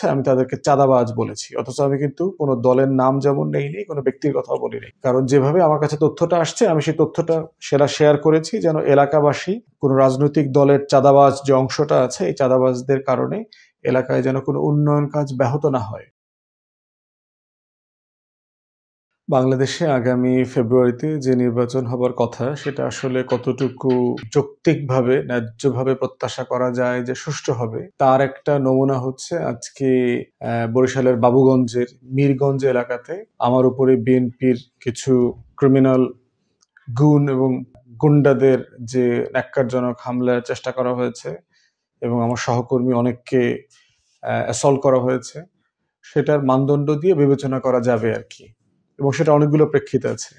হচ্ছে আমি তাদেরকে চাঁদাবাজ বলেছি, অথচ আমি কিন্তু কোনো দলের নাম যেমন নেইনি, কোনো ব্যক্তির কথাও বলিনি। কারণ যেভাবে আমার কাছে তথ্যটা আসছে আমি সেই তথ্যটা সেটা শেয়ার করেছি যেন এলাকাবাসী কোনো রাজনৈতিক দলের চাঁদাবাজ যে অংশটা আছে এই চাঁদাবাজদের কারণে এলাকায় যেন কোনো উন্নয়ন কাজ ব্যাহত না হয়। বাংলাদেশে আগামী ফেব্রুয়ারিতে যে নির্বাচন হবার কথা সেটা আসলে কতটুকু যৌক্তিকভাবে ন্যায্যভাবে প্রত্যাশা করা যায় যে সুষ্ঠু হবে তার একটা নমুনা হচ্ছে আজকে বরিশালের বাবুগঞ্জের মীরগঞ্জ এলাকাতে আমার উপরে বিএনপির কিছু ক্রিমিনাল গুণ এবং গুন্ডাদের যে ন্যাক্কারজনক হামলার চেষ্টা করা হয়েছে এবং আমার সহকর্মী অনেককে অ্যাসল্ট করা হয়েছে, সেটার মানদণ্ড দিয়ে বিবেচনা করা যাবে আর কি। এবং সেটা অনেকগুলো প্রেক্ষিতে আছে।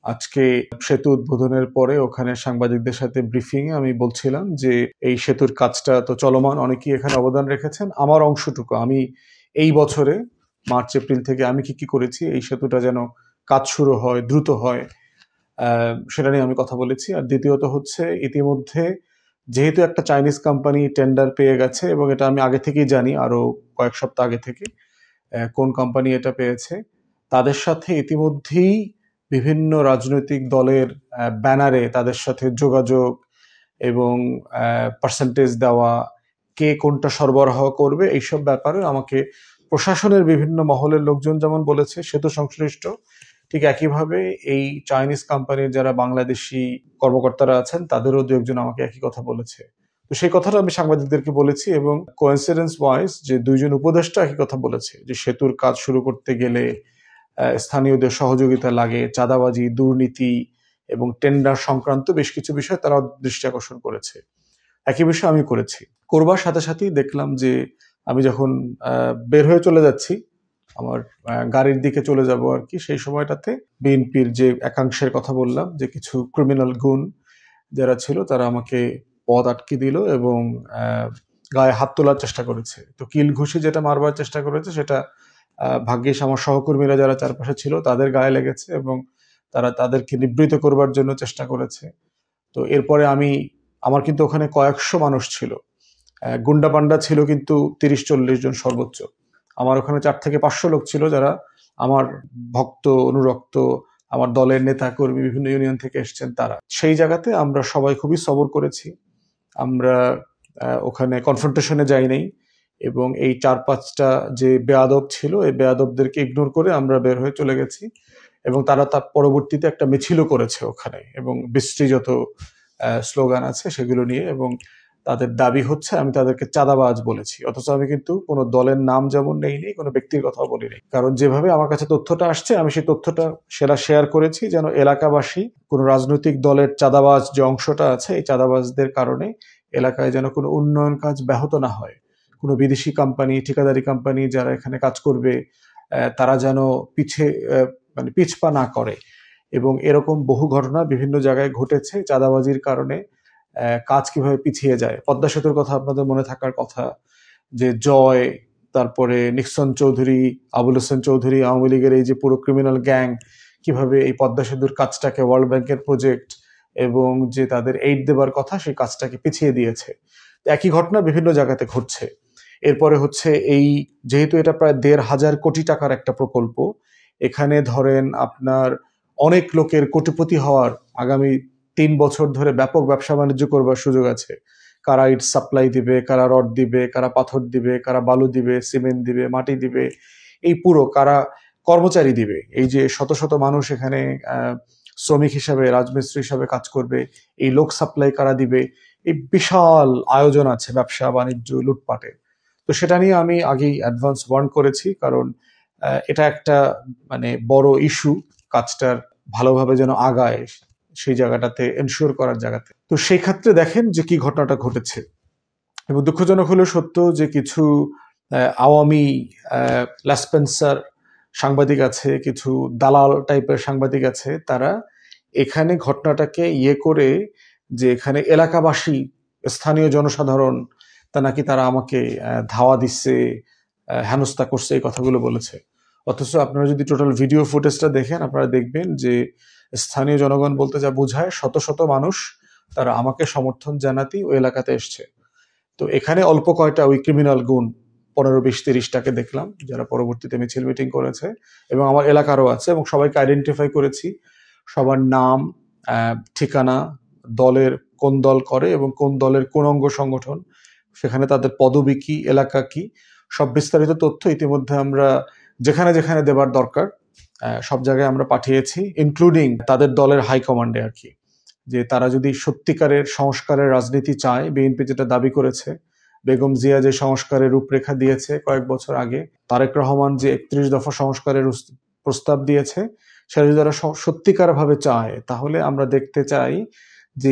আজকে সেতু উদ্বোধনের পরে ওখানে সাংবাদিকদের সাথে ব্রিফিং এ আমি বলছিলাম যে এই সেতুর কাজটা তো চলমান, অনেকেই এখানে অবদান রেখেছেন। আমার অংশটুকু আমি এই বছরে মার্চ এপ্রিল থেকে আমি কি কি করেছি এই সেতুটা যেন কাজ শুরু হয়, দ্রুত হয়, সেটা নিয়ে আমি কথা বলেছি। আর দ্বিতীয়ত হচ্ছে ইতিমধ্যে যেহেতু একটা চাইনিজ কোম্পানি টেন্ডার পেয়ে গেছে এবং এটা আমি আগে থেকেই জানি, আরো কয়েক সপ্তাহ আগে থেকে কোন কোম্পানি এটা পেয়েছে, তাদের সাথে ইতিমধ্যেই বিভিন্ন রাজনৈতিক দলের ব্যানারে তাদের সাথে যোগাযোগ এবং পার্সেন্টেজ দেওয়া, কে কোনটা সরবরাহ করবে এইসব ব্যাপারে আমাকে প্রশাসনের বিভিন্ন মহলের লোকজন যেমন বলেছে সেতু সংশ্লিষ্ট, ঠিক একইভাবে এই চাইনিজ কোম্পানির যারা বাংলাদেশি কর্মকর্তারা আছেন তাদেরও দু একজন আমাকে একই কথা বলেছে। তো সেই কথাটা আমি সাংবাদিকদেরকে বলেছি এবং কোইন্সিডেন্স ওয়াইজ যে দুইজন উপদেষ্টা একই কথা বলেছে যে সেতুর কাজ শুরু করতে গেলে স্থানীয়দের সহযোগিতা লাগে, চাঁদাবাজি, দুর্নীতি এবং টেন্ডার সংক্রান্ত বেশ কিছু বিষয় তারা দৃষ্টি আকর্ষণ করেছে। একই বিষয় আমি করেছি। করবার সাথে সাথেই দেখলাম যে আমি যখন বের হয়ে চলে যাচ্ছি আমার গাড়ির দিকে চলে যাব আর কি, সেই সময়টাতে বিএনপির যে একাংশের কথা বললাম যে কিছু ক্রিমিনাল গুণ যারা ছিল তারা আমাকে পথ আটকে দিল এবং গায়ে হাত তোলার চেষ্টা করেছে। তো কিল ঘুষি যেটা মারবার চেষ্টা করেছে সেটা ভাগ্যিস আমার সহকর্মীরা যারা চারপাশে ছিল তাদের গায়ে লেগেছে এবং তারা তাদেরকে নিবৃত করবার জন্য চেষ্টা করেছে। তো এরপরে আমার কিন্তু ওখানে কয়েকশো মানুষ ছিল, গুন্ডা পান্ডা ছিল কিন্তু 30-40 জন সর্বোচ্চ। আমার ওখানে 4 থেকে 500 লোক ছিল যারা আমার ভক্ত, অনুরক্ত, আমার দলের নেতা কর্মী, বিভিন্ন ইউনিয়ন থেকে এসেছেন তারা। সেই জায়গাতে আমরা সবাই খুবই সবর করেছি। আমরা ওখানে কনফ্রন্টেশনে যাই নাই এবং এই 4-5টা যে বেয়াদব ছিল এই বেয়াদবদেরকে ইগনোর করে আমরা বের হয়ে চলে গেছি এবং তারা তার পরবর্তীতে একটা মিছিলও করেছে ওখানে এবং বিশ্রী যত স্লোগান আছে সেগুলো নিয়ে, এবং তাদের দাবি হচ্ছে আমি তাদেরকে চাঁদাবাজ বলেছি, অথচ আমি কিন্তু কোনো দলের নাম যেমন নেইনি, কোনো ব্যক্তির কথাও বলিনি। কারণ যেভাবে আমার কাছে তথ্যটা আসছে আমি সেই তথ্যটা সেটা শেয়ার করেছি যেন এলাকাবাসী কোনো রাজনৈতিক দলের চাঁদাবাজ যে অংশটা আছে এই চাঁদাবাজদের কারণে এলাকায় যেন কোনো উন্নয়ন কাজ ব্যাহত না হয়। কোনো বিদেশি কোম্পানি, ঠিকাদারি কোম্পানি যারা এখানে কাজ করবে তারা যেন পিছপা না করে। এবং এরকম বহু ঘটনা বিভিন্ন জায়গায় ঘটেছে চাঁদাবাজির কারণে কাজ কিভাবে পিছিয়ে যায়। পদ্মা সেতুর কথা আপনাদের মনে থাকার কথা যে জয়, তারপরে নিক্সন চৌধুরী, আবুল হোসেন চৌধুরী, আওয়ামী লীগের এই যে পুরো ক্রিমিনাল গ্যাং কিভাবে এই পদ্মা সেতুর কাজটাকে ওয়ার্ল্ড ব্যাংকের প্রজেক্ট এবং যে তাদের এইড দেবার কথা সেই কাজটাকে পিছিয়ে দিয়েছে। একই ঘটনা বিভিন্ন জায়গাতে ঘটছে। এরপরে হচ্ছে এই যেহেতু এটা প্রায় 1,500 কোটি টাকার একটা প্রকল্প, এখানে ধরেন আপনার অনেক লোকের কোটিপতি হওয়ার আগামী 3 বছর ধরে ব্যাপক ব্যবসা বাণিজ্য করবার সুযোগ আছে। কারা ইট সাপ্লাই দিবে, কারা রড দিবে, কারা পাথর দিবে, কারা বালু দিবে, সিমেন্ট দিবে, মাটি দিবে, এই পুরো কারা কর্মচারী দিবে, এই যে শত শত মানুষ এখানে শ্রমিক হিসাবে, রাজমিস্ত্রি হিসাবে কাজ করবে, এই লোক সাপ্লাই কারা দিবে, এই বিশাল আয়োজন আছে ব্যবসা বাণিজ্য লুটপাটের। তো সেটা নিয়ে আমি আগেই অ্যাডভান্স ওয়ার্ন করেছি, কারণ এটা একটা বড় ইস্যু, কাজটার ভালোভাবে যেন আগায় সেই জায়গাটাতে এনশিওর করার জায়গাতে। তো সেই ক্ষেত্রে দেখেন যে কি ঘটনাটা ঘটেছে এবং দুঃখজনক হলেও সত্য যে কিছু আওয়ামী ল্যাসপেন্সার সাংবাদিক আছে, কিছু দালাল টাইপের সাংবাদিক আছে, তারা এখানে ঘটনাটাকে করে যে এখানে এলাকাবাসী, স্থানীয় জনসাধারণ তা নাকি তারা আমাকে ধাওয়া দিচ্ছে, হেনস্থা করছে, এই কথাগুলো বলেছে। অথচ আপনারা যদি টোটাল ভিডিও ফুটেজটা দেখেন আপনারা দেখবেন যে স্থানীয় জনগণ বলতে যা বোঝায় শত শত মানুষ তারা আমাকে সমর্থন জানাতেই ওই এলাকাতে এসছে। তো এখানে অল্প কয়টা ওই ক্রিমিনাল গুণ 15-20-30টাকে দেখলাম যারা পরবর্তীতে মিছিল মিটিং করেছে, এবং আমার এলাকারও আছে, এবং সবাইকে আইডেন্টিফাই করেছি, সবার নাম, ঠিকানা, দলের কোন দল করে এবং কোন দলের কোন অঙ্গ সংগঠন, সেখানে তাদের পদবি কি, এলাকা কি, সব বিস্তারিত তথ্য ইতিমধ্যে আমরা যেখানে যেখানে দেবার দরকার সব জায়গায় আমরা পাঠিয়েছি, ইনক্লুডিং তাদের দলের হাইকমান্ডে আর কি, যে তারা যদি সত্যিকারের সংস্কারের রাজনীতি চায়, বিএনপি যেটা দাবি করেছে, বেগম জিয়া যে সংস্কারের রূপরেখা দিয়েছে কয়েক বছর আগে, তারেক রহমান যে 31 দফা সংস্কারের প্রস্তাব দিয়েছে, সেটা যদি তারা সত্যিকার ভাবে চায়, তাহলে আমরা দেখতে চাই যে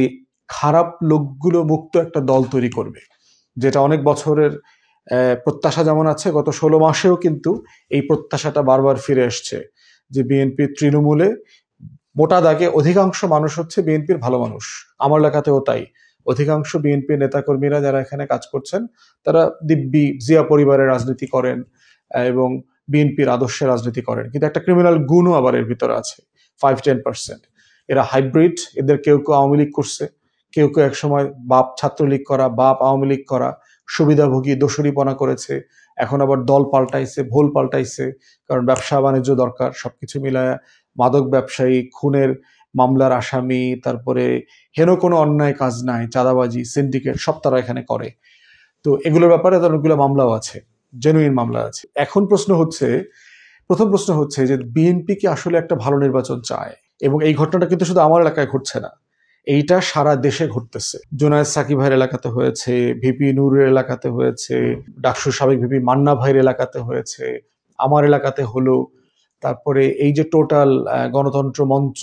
খারাপ লোকগুলো মুক্ত একটা দল তৈরি করবে, যেটা অনেক বছরের প্রত্যাশা যেমন আছে, গত 16 মাসেও কিন্তু এই প্রত্যাশাটা বারবার ফিরে আসছে, যে বিএনপি তৃণমূলে মোটা দাগে অধিকাংশ মানুষ হচ্ছে বিএনপির ভালো মানুষ। আমার এলাকাতেও তাই, অধিকাংশ বিএনপি নেতাকর্মীরা যারা এখানে কাজ করছেন তারা দিব্যি জিয়া পরিবারের রাজনীতি করেন এবং বিএনপির আদর্শে রাজনীতি করেন, কিন্তু একটা ক্রিমিনাল গুণও আবার এর ভিতরে আছে 5-10%। এরা হাইব্রিড, এদের কেউ কেউ আওয়ামী লীগ করছে, কেউ কেউ একসময় বাপ ছাত্রলীগ করা, বাপ আওয়ামী লীগ করা, সুবিধাভোগী দোসরিপনা করেছে, এখন আবার দল পাল্টাইছে, ভোল পাল্টাইছে, কারণ ব্যবসা বাণিজ্য দরকার, সবকিছু মিলায় মাদক ব্যবসায়ী, খুনের মামলার আসামি, তারপরে হেন কোনো অন্যায় কাজ নাই, চাঁদাবাজি, সিন্ডিকেট, সব তারা এখানে করে। তো এগুলোর ব্যাপারে অনেকগুলো মামলাও আছে, জেনুইন মামলা আছে। এখন প্রথম প্রশ্ন হচ্ছে যে বিএনপি কি আসলে একটা ভালো নির্বাচন চায়? এবং এই ঘটনাটা কিন্তু শুধু আমার এলাকায় ঘটছে না, এইটা সারা দেশে ঘটতেছে। জুনায়েদ সাকিব ভাইয়ের এলাকাতে হয়েছে, ভিপি নূরের এলাকাতে হয়েছে, ডাকসুর সাবেক ভিপি মান্না ভাইয়ের এলাকাতে হয়েছে, আমার এলাকাতে হলো। তারপরে এই যে টোটাল গণতন্ত্র মঞ্চ,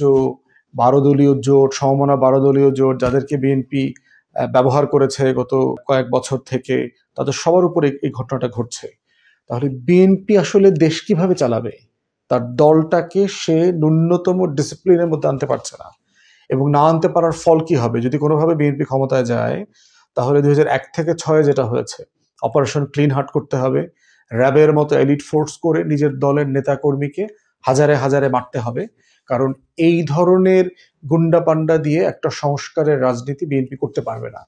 12 দলীয় জোট, সমমনা 12 দলীয় জোট, যাদেরকে বিএনপি ব্যবহার করেছে গত কয়েক বছর থেকে, তাদের সবার উপরে এই ঘটনাটা ঘটছে। তাহলে বিএনপি আসলে দেশ কিভাবে চালাবে? তার দলটাকে সে ন্যূনতম ডিসিপ্লিনের মধ্যে আনতে পারছে না, এবং না আনতে পারার ফল কি হবে? যদি কোনোভাবে বিএনপি ক্ষমতায় যায়, তাহলে 2001 থেকে 6 যেটা হয়েছে, অপারেশন ক্লিন হার্ট করতে হবে, র্যাবের মতো এলিট ফোর্স করে নিজের দলের নেতাকর্মীকে হাজারে হাজারে মারতে হবে, কারণ এই ধরনের গুন্ডা পান্ডা দিয়ে একটা সংস্কারের রাজনীতি বিএনপি করতে পারবে না।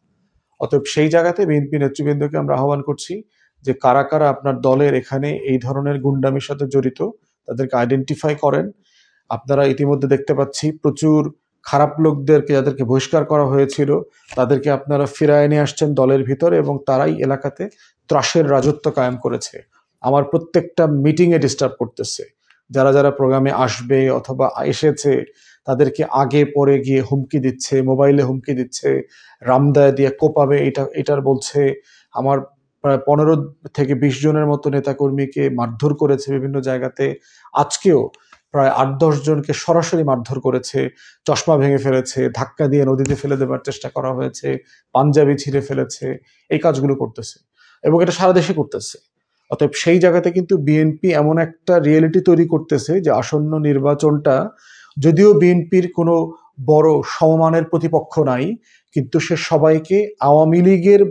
অতএব সেই জায়গাতে বিএনপি নেতৃবৃন্দকে আমরা আহ্বান করছি যে কারা কারা আপনার দলের এখানে এই ধরনের গুন্ডামির সাথে জড়িত, তাদেরকে আইডেন্টিফাই করেন। আপনারা ইতিমধ্যে দেখতে পাচ্ছি প্রচুর খারাপ লোকদেরকে, যাদেরকে বহিষ্কার করা হয়েছিল, তাদেরকে আপনারা ফিরায় নিয়ে আসছেন দলের ভিতরে, এবং তারাই এলাকাতে ত্রাসের রাজত্ব কায়েম করেছে। আমার প্রত্যেকটা মিটিংয়ে ডিস্টার্ব করতেছে, যারা যারা প্রোগ্রামে আসবে অথবা এসেছে তাদেরকে আগে পরে গিয়ে হুমকি দিচ্ছে, মোবাইলে হুমকি দিচ্ছে, রামদায় দিয়ে কোপাবে, এটার বলছে। আমার প্রায় 15 থেকে 20 জনের মতো নেতাকর্মীকে মারধর করেছে বিভিন্ন জায়গাতে। আজকেও প্রায় 8-10 জনকে সরাসরি মারধর করেছে, চশমা ভেঙে ফেলেছে, ধাক্কা দিয়ে নদীতে ফেলে দেবার চেষ্টা করা হয়েছে, পাঞ্জাবি ছিঁড়ে ফেলেছে, এই কাজগুলো করতেছে, এবং এটা সারা দেশে করতেছে। অতএব সেই জায়গাতে কিন্তু বিএনপি এমন একটা রিয়েলিটি তৈরি করতেছে যে আসন্ন নির্বাচনটা, যদিও বিএনপির কোনো বড় সমমানের প্রতিপক্ষ নাই, কিন্তু সে সবাইকে আওয়ামী লীগের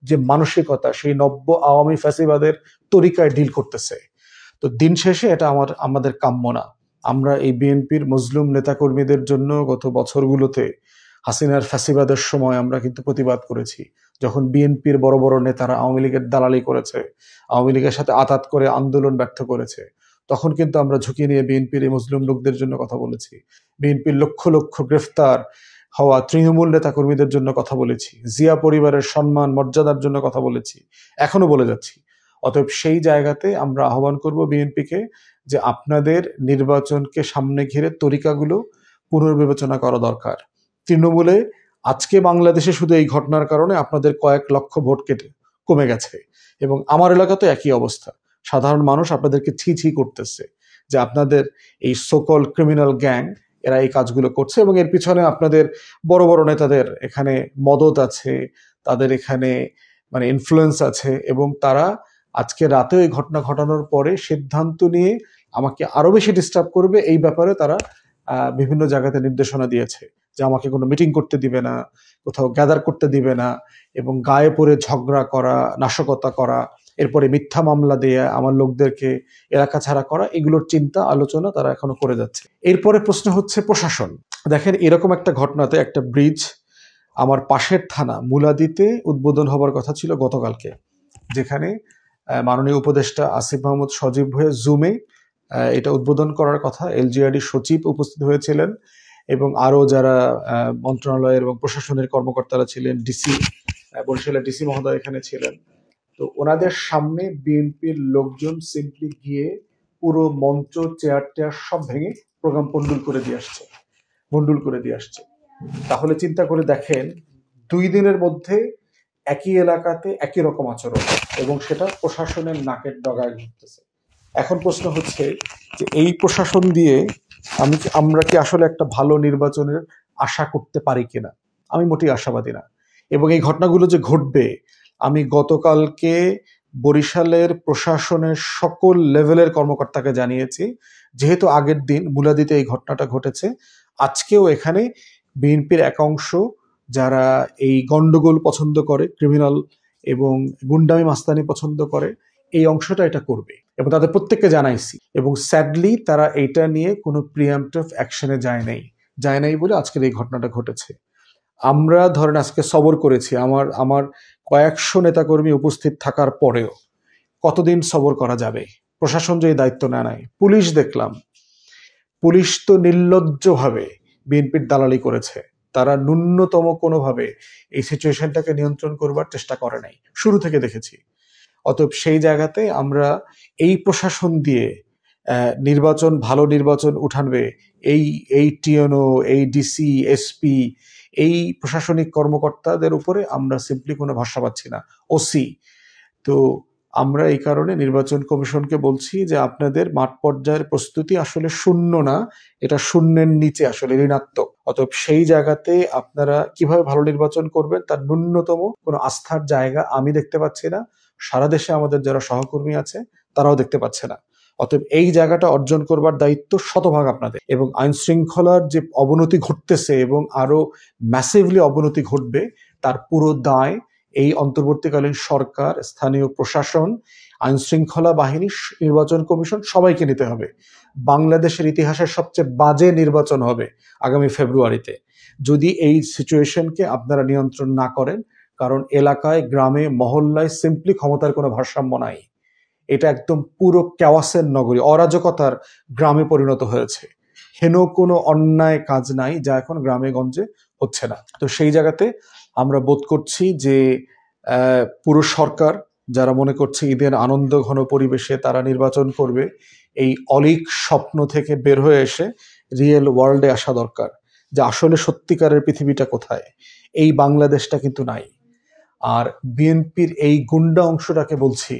যে মানসিকতা, সেই নব্য আওয়ামী ফ্যাসিবাদের তরিকায় ডিল করতেছে। তো দিন শেষে এটা আমাদের কাম্য না। আমরা এই বিএনপির মজলুম নেতাকর্মীদের জন্য গত বছরগুলোতে হাসিনার ফ্যাসিবাদের সময় আমরা কিন্তু প্রতিবাদ করেছি, যখন বিএনপির বড় বড় নেতারা আওয়ামী লীগের দালালি করেছে, আওয়ামী লীগের সাথে আঁতাত করে আন্দোলন ব্যর্থ করেছে, তখন কিন্তু আমরা ঝুঁকি নিয়ে বিএনপির এই মুসলিম লোকদের জন্য কথা বলেছি। বিএনপির লক্ষ লক্ষ গ্রেফতার হওয়া তৃণমূল নেতাকর্মীদের জন্য কথা বলেছি, জিয়া পরিবারের সম্মান মর্যাদার জন্য কথা বলেছি, এখনো বলে যাচ্ছি। অতএব সেই জায়গাতে আমরা আহ্বান করব বিএনপিকে যে আপনাদের নির্বাচনকে সামনে ঘিরে তরিকাগুলো পুনর্বিবেচনা করা দরকার। তৃণমূলে আজকে বাংলাদেশে শুধু এই ঘটনার কারণে আপনাদের কয়েক লক্ষ ভোট কমে গেছে, এবং আমার এলাকাতে একই অবস্থা। সাধারণ মানুষ আপনাদেরকে ছি ছি করতেছে যে আপনাদের এই সোকল ক্রিমিনাল গ্যাং এরা এই কাজগুলো করছে, এবং এর পিছনে আপনাদের বড় বড় নেতাদের এখানে মদত আছে, তাদের এখানে মানে ইনফ্লুয়েন্স আছে, এবং তারা আজকে রাতে এই ঘটনা ঘটানোর পরে সিদ্ধান্ত নিয়ে আমাকে আরো বেশি ডিস্টার্ব করবে, এই ব্যাপারে তারা বিভিন্ন জায়গাতে নির্দেশনা দিয়েছে যে আমাকে কোনো মিটিং করতে দিবে না, কোথাও গ্যাদার করতে দিবে না, এবং গায়ে পড়ে ঝগড়া করা, নাশকতা করা, এরপরে মিথ্যা মামলা দিয়ে আমার লোকদেরকে এলাকা ছাড়া করা, এগুলোর চিন্তা আলোচনা তারা এখনো করে যাচ্ছে। এরপরে প্রশ্ন হচ্ছে প্রশাসন। দেখেন, এরকম একটা ঘটনাতে একটা ব্রিজ আমার পাশের থানা মুলাদিতে উদ্বোধন হবার কথা ছিল গতকালকে, যেখানে মাননীয় উপদেষ্টা আসিফ মাহমুদ সজীব হয়ে জুমে এটা উদ্বোধন করার কথা। এলজিআরডি সচিব উপস্থিত হয়েছিলেন এবং আরও যারা মন্ত্রণালয়ের এবং প্রশাসনের কর্মকর্তারা ছিলেন, ডিসি বরিশালের ডিসি মহোদয় এখানে ছিলেন। তো ওনাদের সামনে বিএনপির লোকজন সিম্পলি গিয়ে পুরো মঞ্চ, চেয়ার টেয়ার সব ভেঙে প্রোগ্রাম ভন্ডুল করে দিয়ে আসছে। তাহলে চিন্তা করে দেখেন, 2 দিনের মধ্যে একই এলাকাতে একই রকম আচরণ, এবং সেটা প্রশাসনের নাকের ডগায় ঘটতেছে। এখন প্রশ্ন হচ্ছে যে এই প্রশাসন দিয়ে আমরা কি আসলে একটা ভালো নির্বাচনের আশা করতে পারি কিনা? আমি মোটেই আশাবাদী না। এবং এই ঘটনাগুলো যে ঘটবে, আমি গতকালকে বরিশালের প্রশাসনের সকল লেভেলের কর্মকর্তাকে জানিয়েছি, যেহেতু আগের দিন মুলাদিতে এই ঘটনাটা ঘটেছে, আজকেও এখানে বিএনপির এক অংশ যারা এই গন্ডগোল পছন্দ করে, ক্রিমিনাল এবং গুন্ডামি মাস্তানি পছন্দ করে, এই অংশটা এটা করবে এবং তাদের প্রত্যেককে জানাইছি। এবং স্যাডলি তারা এইটা নিয়ে কোনো প্রিএম্পটিভ অ্যাকশনে যায় নাই বলে আজকের এই ঘটনাটা ঘটেছে। আমরা ধরেন আজকে সবর করেছি, আমার কয়েকশো নেতাকর্মী উপস্থিত থাকার পরেও কতদিন সবর করা যাবে? প্রশাসন যে দায়িত্ব নেয়। পুলিশ দেখলাম, পুলিশ তো নির্লজ্জভাবে বিএনপির দালালি করেছে। তারা ন্যূনতম কোনোভাবে এই সিচুয়েশনটাকে নিয়ন্ত্রণ করবার চেষ্টা করে নাই, শুরু থেকে দেখেছি। অতএব সেই জায়গাতে আমরা এই প্রশাসন দিয়ে ভালো নির্বাচন উঠানবে, এই টিএনও, এই ডিসি, এসপি, এই প্রশাসনিক কর্মকর্তাদের উপরে আমরা সিম্পলি কোনো ভরসা পাচ্ছি না। ওসি তো আমরা এই কারণে নির্বাচন কমিশনকে বলছি যে আপনাদের মাঠ পর্যায়ের প্রস্তুতি আসলে শূন্য না, এটা শূন্যের নিচে, আসলে ঋণাত্মক। অতএব সেই জায়গাতে আপনারা কিভাবে ভালো নির্বাচন করবেন তার ন্যূনতম কোনো আস্থার জায়গা আমি দেখতে পাচ্ছি না। সারা দেশে আমাদের যারা সহকর্মী আছে তারাও দেখতে পাচ্ছে না। অতএব এই জায়গাটা অর্জন করবার দায়িত্ব শতভাগ আপনাদের। এবং আইন শৃঙ্খলার যে অবনতি ঘটতেছে এবং আরো ম্যাসিভলি অবনতি ঘটবে, তার পুরো দায় এই অন্তর্বর্তীকালীন সরকার, স্থানীয় প্রশাসন, আইন শৃঙ্খলা বাহিনী, নির্বাচন কমিশন সবাইকে নিতে হবে। বাংলাদেশের ইতিহাসের সবচেয়ে বাজে নির্বাচন হবে আগামী ফেব্রুয়ারিতে যদি এই সিচুয়েশনকে আপনারা নিয়ন্ত্রণ না করেন। কারণ এলাকায়, গ্রামে, মহল্লায় সিম্পলি ক্ষমতার কোনো ভারসাম্য নাই। এটা একদম পুরো ক্যাওয়াসের নগরী, অরাজকতার গ্রামে পরিণত হয়েছে। হেন কোনো অন্যায় কাজ নাই যা এখন গ্রামে গঞ্জে হচ্ছে না। তো সেই জায়গাতে আমরা বোধ করছি যে পুরো সরকার যারা মনে করছে ঈদের আনন্দ ঘন পরিবেশে তারা নির্বাচন করবে, এই অলীক স্বপ্ন থেকে বের হয়ে এসে রিয়েল ওয়ার্ল্ডে আসা দরকার, যে আসলে সত্যিকারের পৃথিবীটা কোথায়। এই বাংলাদেশটা কিন্তু নাই। আর বিএনপির এই গুন্ডা অংশটাকে বলছি,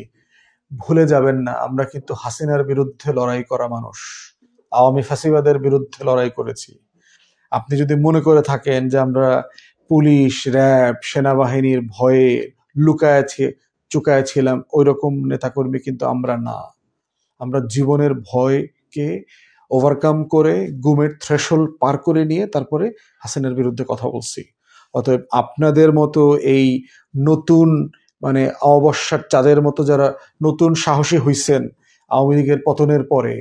ভুলে যাবেন না আমরা কিন্তু হাসিনার বিরুদ্ধে লড়াই করা মানুষ, আওয়ামী ফ্যাসিবাদের বিরুদ্ধে লড়াই করেছি। আপনি যদি মনে করে থাকেন যে আমরা পুলিশ, র্যাব, সেনাবাহিনীর ভয়ে চুকায় ছিলাম, ওই রকম নেতাকর্মী কিন্তু আমরা না। আমরা জীবনের ভয়কে ওভারকাম করে গুমের থ্রেশহোল্ড পার করে নিয়ে তারপরে হাসিনার বিরুদ্ধে কথা বলছি। অতএব আপনাদের মতো এই নতুন অমাবস্যার চাঁদের মতো যারা নতুন সাহসী হইছেন আওয়ামী লীগের পতনের পরে,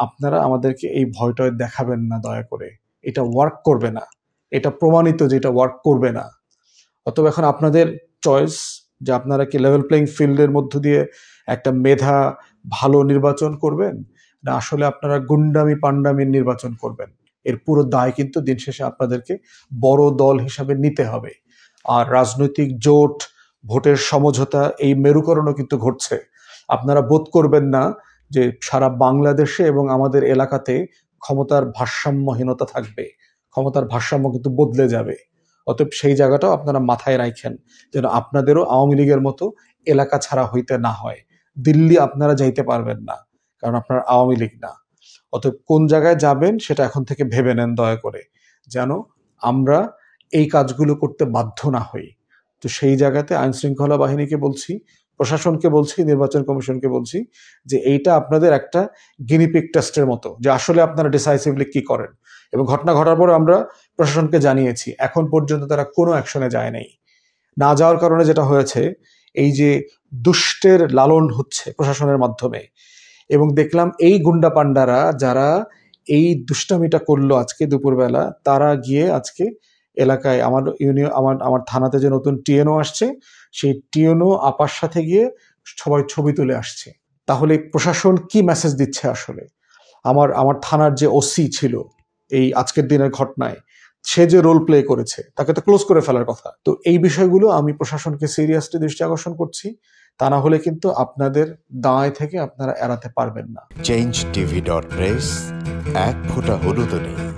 আপনারা আমাদেরকে এই ভয়টা দেখাবেন না দয়া করে। এটা ওয়ার্ক করবে না, এটা প্রমাণিত যে এটা ওয়ার্ক করবে না। অতএব এখন আপনাদের চয়েস যে আপনারা কি লেভেল প্লেইং ফিল্ডের মধ্য দিয়ে একটা মেধা ভালো নির্বাচন করবেন, না আসলে আপনারা গুন্ডামি পান্ডামির নির্বাচন করবেন। এর পুরো দায় কিন্তু দিন শেষে আপনাদেরকে বড় দল হিসাবে নিতে হবে। আর রাজনৈতিক জোট, ভোটের সমঝোতা, এই মেরুকরণও কিন্তু ঘটছে। আপনারা বোধ করবেন না যে সারা বাংলাদেশে এবং আমাদের এলাকাতে ক্ষমতার ভারসাম্যহীনতা থাকবে। ক্ষমতার ভারসাম্য কিন্তু বদলে যাবে। অতএব সেই জায়গাটাও আপনারা মাথায় রাখেন, যেন আপনাদেরও আওয়ামী লীগের মতো এলাকা ছাড়া হইতে না হয়। দিল্লি আপনারা যাইতে পারবেন না, কারণ আপনারা আওয়ামী লীগ না। অতএব কোন জায়গায় যাবেন সেটা এখন থেকে ভেবে নেন দয়া করে, যেন আমরা এই কাজগুলো করতে বাধ্য না হই। তো সেই জায়গাতে আইন শৃঙ্খলা বাহিনীকে বলছি, প্রশাসনকে বলছি, নির্বাচন কমিশনকে বলছি যে এইটা আপনাদের একটা গিনিপিগ টেস্টের মতো, যে আসলে আপনারা ডিসাইসিভলি কি করেন। এবং ঘটনা ঘটার পরে আমরা প্রশাসনকে জানিয়েছি, এখন পর্যন্ত তারা কোনো অ্যাকশনে যায় নাই। না যাওয়ার কারণে যেটা হয়েছে, এই যে দুষ্টের লালন হচ্ছে প্রশাসনের মাধ্যমে, এবং দেখলাম এই গুন্ডা পান্ডারা যারা এই দুষ্টামিটা করলো আজকে দুপুরবেলা, তারা গিয়ে আজকে এলাকায় আমার থানাতে যে নতুন টিএনও আসছে, সেই টিএনও আপার সাথে গিয়ে সবাই ছবি তুলে আসছে। তাহলে প্রশাসন কি মেসেজ দিচ্ছে আসলে? আমার থানার যে ওসি ছিল এই আজকের দিনের ঘটনায়, সে যে রোল প্লে করেছে তাকে তো ক্লোজ করে ফেলার কথা। তো এই বিষয়গুলো আমি প্রশাসনকে সিরিয়াসলি দৃষ্টি আকর্ষণ করছি। তা না হলে কিন্তু আপনাদের দায় থেকে আপনারা এড়াতে পারবেন না। changeTV.press, এক ফোঁটা হলুদও নেই।